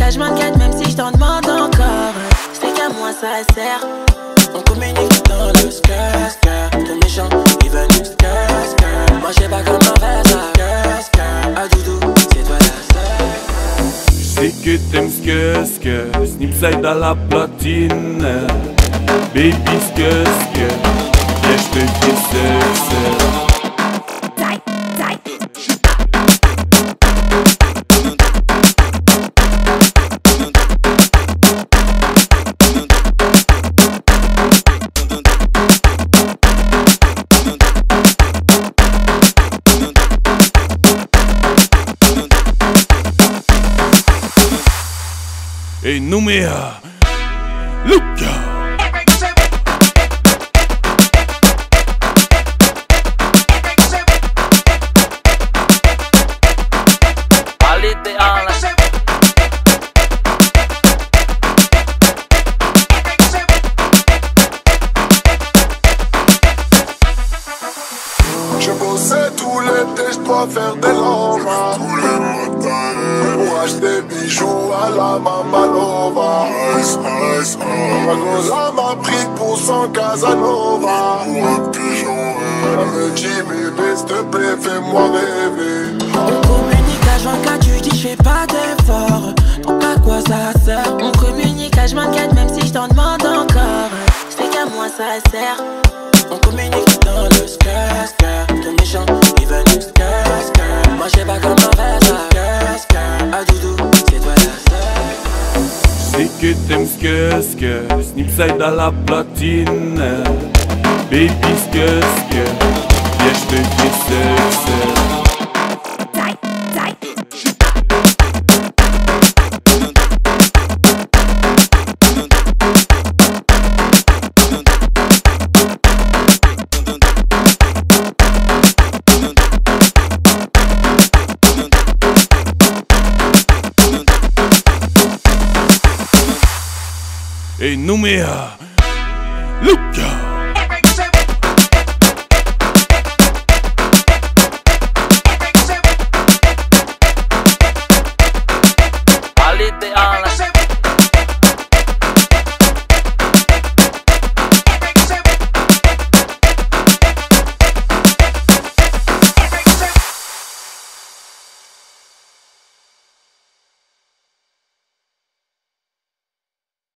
H24 même si je t'en demande encore. C'est qu'à moi ça sert. On communique dans le skr. Ton méchant il veut nous skr. Moi j'ai pas comme un skr. Ah doudou c'est toi la seule. J'sais que t'aimes skr. Snipside à la platine. Baby skr. Yeah j'te dis seul. Hey Nouméa, Luka. Je bossais tout l'été, je dois faire des lambas tous les matins pour acheter bijoux à la Mamalova. Ma goza m'a pris pour son Casanova. Pour un pigeon, elle me dit bébé s'il te plaît fais-moi rêver. On communique H24, tu dis je fais pas d'effort. Donc à quoi ça sert? On communique H24 même si je t'en demande encore. C'est qu'à moi ça sert. On communique dans le skr. Ton méchant il veut nous skr. Moi j'ai pas comme un skr. Ah doudou c'est toi la seule. J'sais que t'aimes skr. Snipside à la platine. Baby skr. Yeah j'te dis seul. Hey Nouméa, Luka.